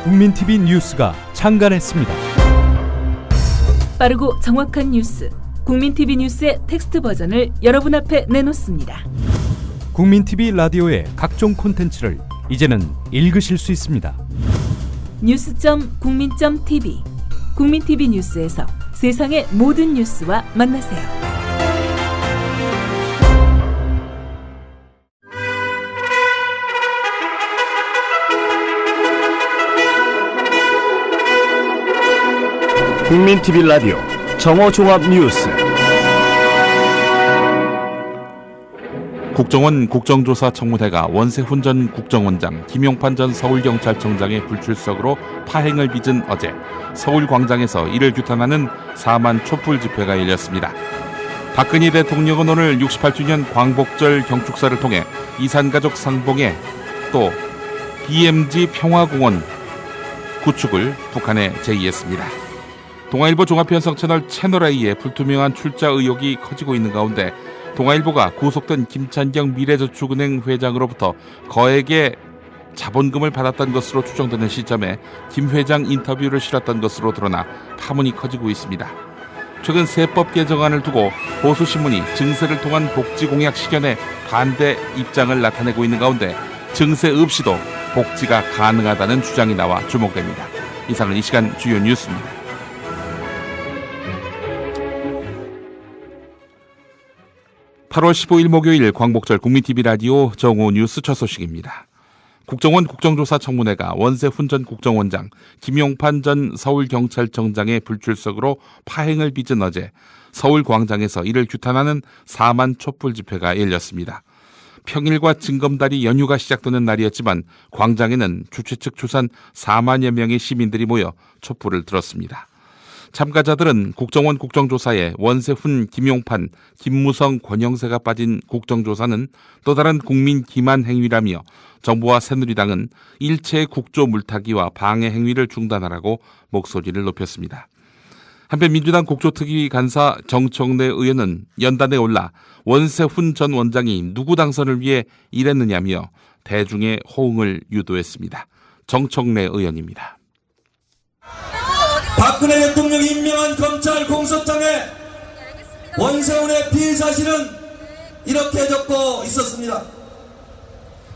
국민TV 뉴스가 창간했습니다. 빠르고 정확한 뉴스, 국민TV 뉴스의 텍스트 버전을 여러분 앞에 내놓습니다. 국민TV 라디오의 각종 콘텐츠를 이제는 읽으실 수 있습니다. 뉴스.국민.tv, 국민TV 뉴스에서 세상의 모든 뉴스와 만나세요. 국민TV 라디오 정오종합뉴스. 국정원 국정조사 청문회가 원세훈 전 국정원장, 김용판 전 서울경찰청장의 불출석으로 파행을 빚은 어제 서울광장에서 이를 규탄하는 4만 촛불 집회가 열렸습니다. 박근혜 대통령은 오늘 68주년 광복절 경축사를 통해 이산가족 상봉에 또 DMZ 평화공원 구축을 북한에 제의했습니다. 동아일보 종합편성 채널 채널A의 불투명한 출자 의혹이 커지고 있는 가운데 동아일보가 구속된 김찬경 미래저축은행 회장으로부터 거액의 자본금을 받았던 것으로 추정되는 시점에 김 회장 인터뷰를 실었던 것으로 드러나 파문이 커지고 있습니다. 최근 세법 개정안을 두고 보수신문이 증세를 통한 복지 공약 실현에 반대 입장을 나타내고 있는 가운데 증세 없이도 복지가 가능하다는 주장이 나와 주목됩니다. 이상은 이 시간 주요 뉴스입니다. 8월 15일 목요일 광복절 국민TV 라디오 정오 뉴스 첫 소식입니다. 국정원 국정조사 청문회가 원세훈 전 국정원장, 김용판 전 서울경찰청장의 불출석으로 파행을 빚은 어제 서울광장에서 이를 규탄하는 4만 촛불 집회가 열렸습니다. 평일과 징검다리 연휴가 시작되는 날이었지만 광장에는 주최 측 추산 4만여 명의 시민들이 모여 촛불을 들었습니다. 참가자들은 국정원 국정조사에 원세훈, 김용판, 김무성, 권영세가 빠진 국정조사는 또 다른 국민 기만 행위라며 정부와 새누리당은 일체 국조 물타기와 방해 행위를 중단하라고 목소리를 높였습니다. 한편 민주당 국조특위 간사 정청래 의원은 연단에 올라 원세훈 전 원장이 누구 당선을 위해 일했느냐며 대중의 호응을 유도했습니다. 정청래 의원입니다. 박근혜 대통령이 임명한 검찰 공소장에 원세훈의 피의 사실은 이렇게 적고 있었습니다.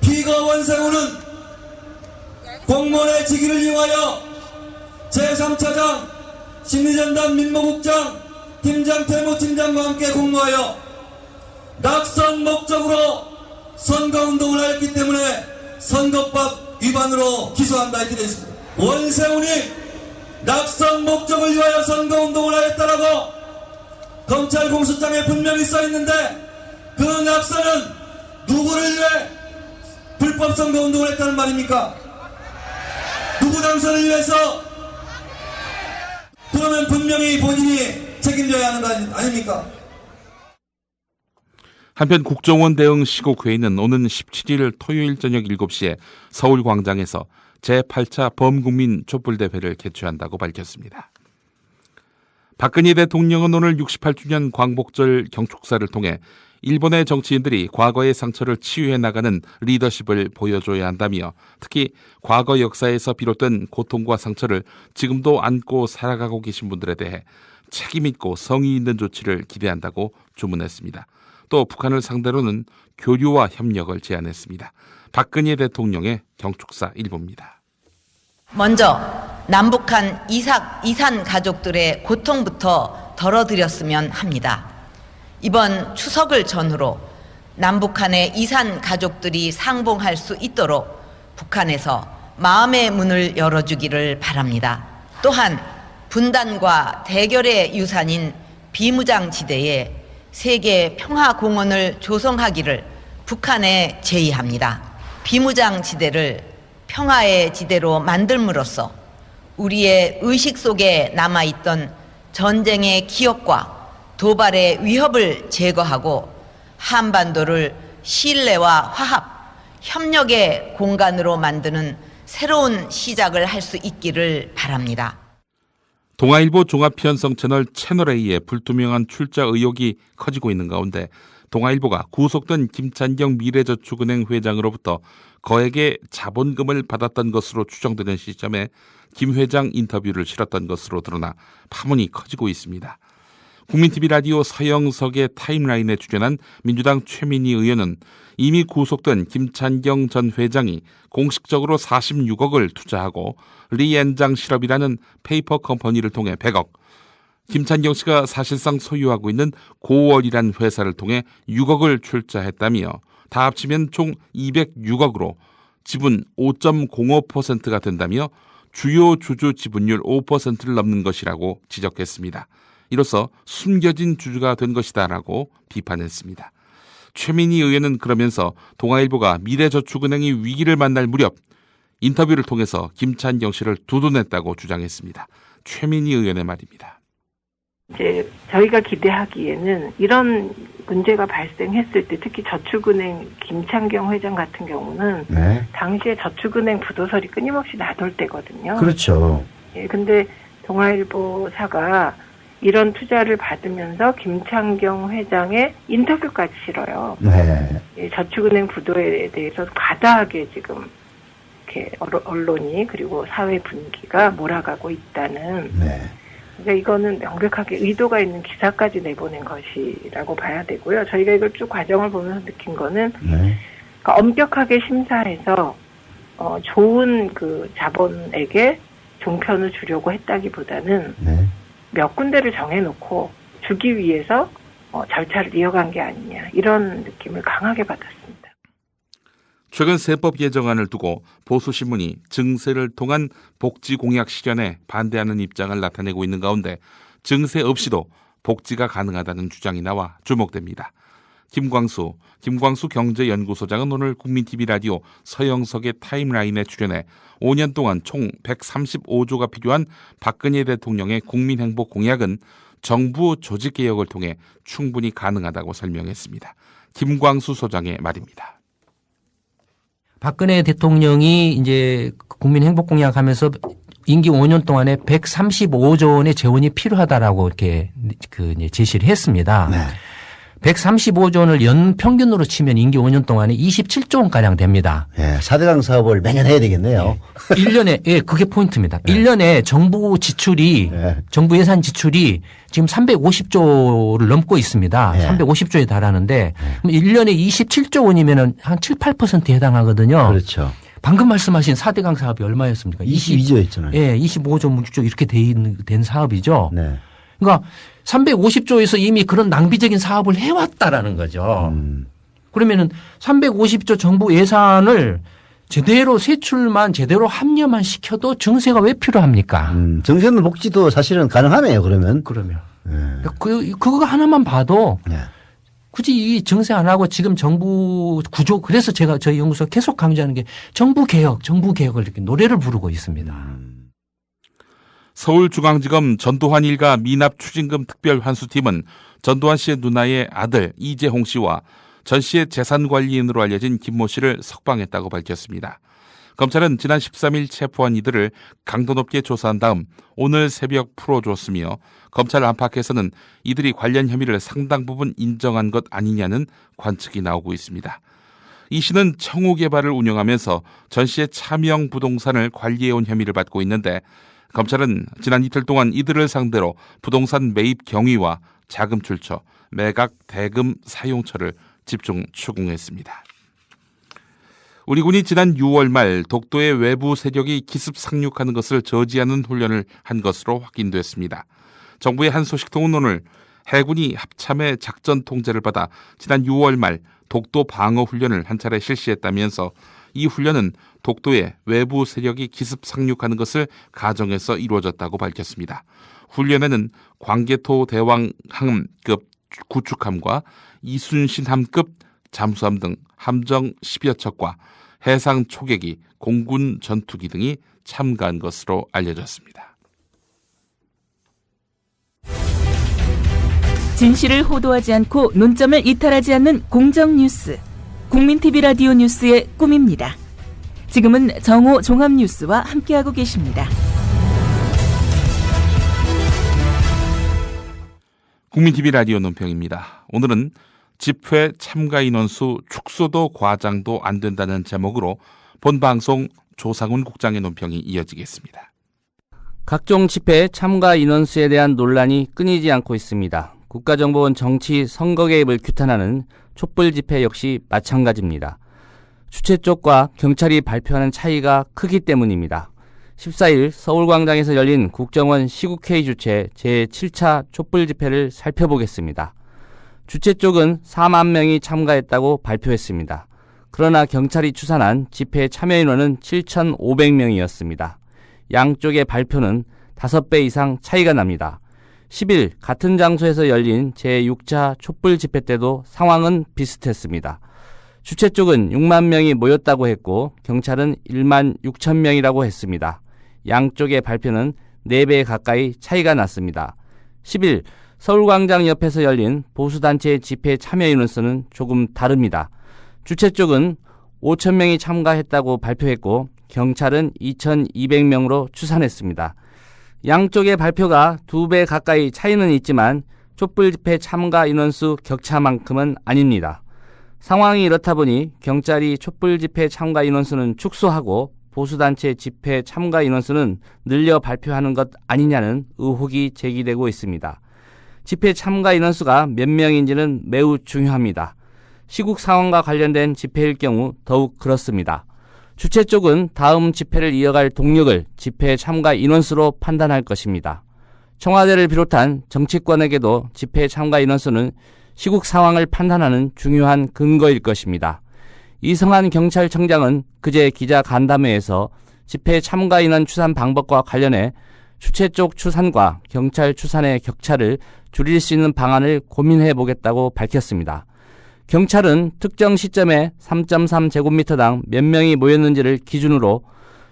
피가 원세훈은 공무원의 직위를 이용하여 제3차장 심리전담 민모국장 팀장 태무팀장과 함께 공모하여 낙선 목적으로 선거운동을 하였기 때문에 선거법 위반으로 기소한다 이렇게 되어 있습니다. 원세훈이 낙선 목적을 위하여 선거운동을 하였다라고 검찰 공소장에 분명히 써있는데 그 낙선은 누구를 위해 불법 선거운동을 했다는 말입니까? 누구 당선을 위해서? 그러면 분명히 본인이 책임져야 하는 거 아닙니까? 한편 국정원 대응 시국회의는 오는 17일 토요일 저녁 7시에 서울광장에서 제8차 범국민 촛불대회를 개최한다고 밝혔습니다. 박근혜 대통령은 오늘 68주년 광복절 경축사를 통해 일본의 정치인들이 과거의 상처를 치유해 나가는 리더십을 보여줘야 한다며 특히 과거 역사에서 비롯된 고통과 상처를 지금도 안고 살아가고 계신 분들에 대해 책임있고 성의 있는 조치를 기대한다고 주문했습니다. 또 북한을 상대로는 교류와 협력을 제안했습니다. 박근혜 대통령의 경축사 일부입니다. 먼저 남북한 이산 가족들의 고통부터 덜어드렸으면 합니다. 이번 추석을 전후로 남북한의 이산 가족들이 상봉할 수 있도록 북한에서 마음의 문을 열어주기를 바랍니다. 또한 분단과 대결의 유산인 비무장지대에 세계 평화공원을 조성하기를 북한에 제의합니다. 비무장지대를 평화의 지대로 만들므로써 우리의 의식 속에 남아있던 전쟁의 기억과 도발의 위협을 제거하고 한반도를 신뢰와 화합, 협력의 공간으로 만드는 새로운 시작을 할 수 있기를 바랍니다. 동아일보 종합편성 채널 채널A의 불투명한 출자 의혹이 커지고 있는 가운데 동아일보가 구속된 김찬경 미래저축은행 회장으로부터 거액의 자본금을 받았던 것으로 추정되는 시점에 김 회장 인터뷰를 실었던 것으로 드러나 파문이 커지고 있습니다. 국민TV 라디오 서영석의 타임라인에 출연한 민주당 최민희 의원은 이미 구속된 김찬경 전 회장이 공식적으로 46억을 투자하고 리엔장 실업이라는 페이퍼 컴퍼니를 통해 100억, 김찬경 씨가 사실상 소유하고 있는 고월이란 회사를 통해 6억을 출자했다며 다 합치면 총 206억으로 지분 5.05%가 된다며 주요 주주 지분율 5%를 넘는 것이라고 지적했습니다. 이로써 숨겨진 주주가 된 것이다라고 비판했습니다. 최민희 의원은 그러면서 동아일보가 미래저축은행이 위기를 만날 무렵 인터뷰를 통해서 김찬경 씨를 두둔했다고 주장했습니다. 최민희 의원의 말입니다. 이제 저희가 기대하기에는 이런 문제가 발생했을 때 특히 저축은행 김찬경 회장 같은 경우는 네. 당시에 저축은행 부도설이 끊임없이 나돌 때거든요. 그렇죠. 예, 근데 동아일보사가 이런 투자를 받으면서 김찬경 회장의 인터뷰까지 실어요. 네. 예, 저축은행 부도에 대해서 과다하게 지금 이렇게 언론이 그리고 사회 분위기가 몰아가고 있다는. 네. 그러니까 이거는 명백하게 의도가 있는 기사까지 내보낸 것이라고 봐야 되고요. 저희가 이걸 쭉 과정을 보면서 느낀 거는 네. 그러니까 엄격하게 심사해서 좋은 그 자본에게 종편을 주려고 했다기보다는 네. 몇 군데를 정해놓고 주기 위해서 절차를 이어간 게 아니냐 이런 느낌을 강하게 받았습니다. 최근 세법 개정안을 두고 보수신문이 증세를 통한 복지 공약 실현에 반대하는 입장을 나타내고 있는 가운데 증세 없이도 복지가 가능하다는 주장이 나와 주목됩니다. 김광수 경제연구소장은 오늘 국민TV 라디오 서영석의 타임라인에 출연해 5년 동안 총 135조가 필요한 박근혜 대통령의 국민행복 공약은 정부 조직개혁을 통해 충분히 가능하다고 설명했습니다. 김광수 소장의 말입니다. 박근혜 대통령이 이제 국민행복공약 하면서 임기 5년 동안에 135조 원의 재원이 필요하다라고 이렇게 제시를 했습니다. 네. 135조 원을 연 평균으로 치면 임기 5년 동안에 27조 원가량 됩니다. 예, 4대강 사업을 매년 해야 되겠네요. 1년에, 예, 그게 포인트입니다. 네. 1년에 정부 지출이, 네. 정부 예산 지출이 지금 350조를 넘고 있습니다. 네. 350조에 달하는데, 그럼 1년에 27조 원이면은 한 7, 8%에 해당하거든요. 그렇죠. 방금 말씀하신 4대강 사업이 얼마였습니까? 22조였잖아요. 예, 25조, 6조 이렇게 된 사업이죠. 네. 그러니까 350조에서 이미 그런 낭비적인 사업을 해왔다라는 거죠. 그러면은 350조 정부 예산을 제대로 세출만 제대로 합리화만 시켜도 증세가 왜 필요합니까? 정세는 복지도 사실은 가능하네요. 그러면. 네. 그거 하나만 봐도 네. 굳이 이 증세 안 하고 지금 정부 구조 그래서 제가 저희 연구소 계속 강조하는 게 정부 개혁을 이렇게 노래를 부르고 있습니다. 서울중앙지검 전두환 일가 미납 추징금 특별환수팀은 전두환 씨의 누나의 아들 이재홍 씨와 전 씨의 재산관리인으로 알려진 김모 씨를 석방했다고 밝혔습니다. 검찰은 지난 13일 체포한 이들을 강도 높게 조사한 다음 오늘 새벽 풀어줬으며 검찰 안팎에서는 이들이 관련 혐의를 상당 부분 인정한 것 아니냐는 관측이 나오고 있습니다. 이 씨는 청우개발을 운영하면서 전 씨의 차명 부동산을 관리해온 혐의를 받고 있는데 검찰은 지난 이틀 동안 이들을 상대로 부동산 매입 경위와 자금 출처, 매각 대금 사용처를 집중 추궁했습니다. 우리 군이 지난 6월 말 독도의 외부 세력이 기습 상륙하는 것을 저지하는 훈련을 한 것으로 확인됐습니다. 정부의 한 소식통은 오늘 해군이 합참의 작전 통제를 받아 지난 6월 말 독도 방어 훈련을 한 차례 실시했다면서 이 훈련은 독도에 외부 세력이 기습 상륙하는 것을 가정해서 이루어졌다고 밝혔습니다. 훈련에는 광개토 대왕함급 구축함과 이순신함급 잠수함 등 함정 10여 척과 해상 초계기, 공군 전투기 등이 참가한 것으로 알려졌습니다. 진실을 호도하지 않고 논점을 이탈하지 않는 공정 뉴스. 국민TV 라디오 뉴스의 꿈입니다. 지금은 정오 종합뉴스와 함께하고 계십니다. 국민TV 라디오 논평입니다. 오늘은 집회 참가 인원수 축소도 과장도 안 된다는 제목으로 본 방송 조상훈 국장의 논평이 이어지겠습니다. 각종 집회 참가 인원수에 대한 논란이 끊이지 않고 있습니다. 국가정보원 정치 선거 개입을 규탄하는 촛불 집회 역시 마찬가지입니다. 주최 쪽과 경찰이 발표하는 차이가 크기 때문입니다. 14일 서울광장에서 열린 국정원 시국회의 주최 제7차 촛불 집회를 살펴보겠습니다. 주최 쪽은 4만 명이 참가했다고 발표했습니다. 그러나 경찰이 추산한 집회 참여 인원은 7,500명이었습니다. 양쪽의 발표는 5배 이상 차이가 납니다. 10일 같은 장소에서 열린 제6차 촛불 집회 때도 상황은 비슷했습니다. 주최 쪽은 6만 명이 모였다고 했고 경찰은 1만 6천 명이라고 했습니다. 양쪽의 발표는 4배 가까이 차이가 났습니다. 10일 서울광장 옆에서 열린 보수단체의 집회 참여 인원수는 조금 다릅니다. 주최 쪽은 5천 명이 참가했다고 발표했고 경찰은 2,200명으로 추산했습니다. 양쪽의 발표가 2배 가까이 차이는 있지만 촛불 집회 참가 인원수 격차만큼은 아닙니다. 상황이 이렇다 보니 경찰이 촛불 집회 참가 인원수는 축소하고 보수단체 집회 참가 인원수는 늘려 발표하는 것 아니냐는 의혹이 제기되고 있습니다. 집회 참가 인원수가 몇 명인지는 매우 중요합니다. 시국 상황과 관련된 집회일 경우 더욱 그렇습니다. 주최 쪽은 다음 집회를 이어갈 동력을 집회 참가 인원수로 판단할 것입니다. 청와대를 비롯한 정치권에게도 집회 참가 인원수는 시국 상황을 판단하는 중요한 근거일 것입니다. 이성한 경찰청장은 그제 기자 간담회에서 집회 참가 인원 추산 방법과 관련해 주최 쪽 추산과 경찰 추산의 격차를 줄일 수 있는 방안을 고민해 보겠다고 밝혔습니다. 경찰은 특정 시점에 3.3제곱미터당 몇 명이 모였는지를 기준으로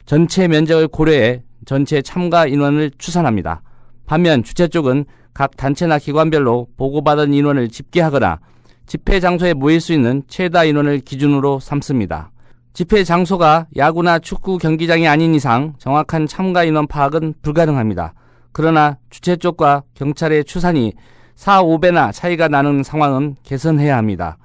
전체 면적을 고려해 전체 참가 인원을 추산합니다. 반면 주최 쪽은 각 단체나 기관별로 보고받은 인원을 집계하거나 집회 장소에 모일 수 있는 최다 인원을 기준으로 삼습니다. 집회 장소가 야구나 축구 경기장이 아닌 이상 정확한 참가 인원 파악은 불가능합니다. 그러나 주최 쪽과 경찰의 추산이 4, 5배나 차이가 나는 상황은 개선해야 합니다.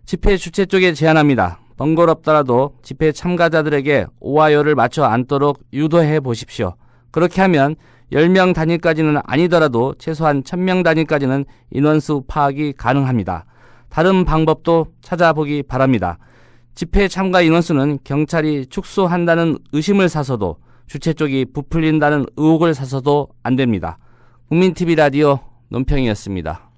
집회 주최 쪽에 제안합니다. 번거롭더라도 집회 참가자들에게 오와요를 맞춰 앉도록 유도해 보십시오. 그렇게 하면 10명 단위까지는 아니더라도 최소한 1000명 단위까지는 인원수 파악이 가능합니다. 다른 방법도 찾아보기 바랍니다. 집회 참가 인원수는 경찰이 축소한다는 의심을 사서도 주최 쪽이 부풀린다는 의혹을 사서도 안 됩니다. 국민TV 라디오 논평이었습니다.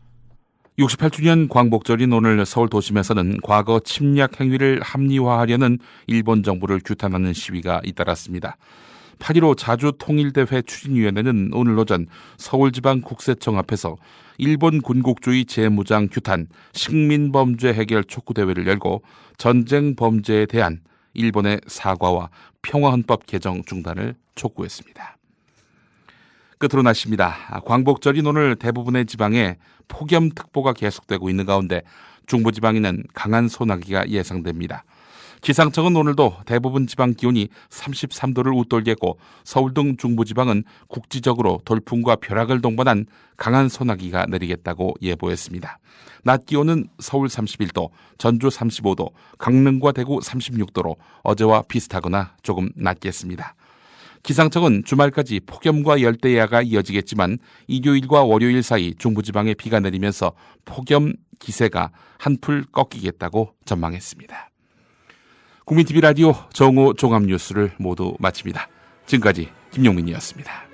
68주년 광복절인 오늘 서울 도심에서는 과거 침략 행위를 합리화하려는 일본 정부를 규탄하는 시위가 잇따랐습니다. 8.15 자주통일대회 추진위원회는 오늘 오전 서울지방국세청 앞에서 일본 군국주의 재무장 규탄, 식민범죄 해결 촉구대회를 열고 전쟁 범죄에 대한 일본의 사과와 평화헌법 개정 중단을 촉구했습니다. 끝으로 날씨입니다. 광복절인 오늘 대부분의 지방에 폭염특보가 계속되고 있는 가운데 중부지방에는 강한 소나기가 예상됩니다. 기상청은 오늘도 대부분 지방 기온이 33도를 웃돌겠고 서울 등 중부지방은 국지적으로 돌풍과 벼락을 동반한 강한 소나기가 내리겠다고 예보했습니다. 낮 기온은 서울 31도, 전주 35도, 강릉과 대구 36도로 어제와 비슷하거나 조금 낮겠습니다. 기상청은 주말까지 폭염과 열대야가 이어지겠지만 일요일과 월요일 사이 중부지방에 비가 내리면서 폭염 기세가 한풀 꺾이겠다고 전망했습니다. 국민TV 라디오 정오 종합뉴스를 모두 마칩니다. 지금까지 김용민이었습니다.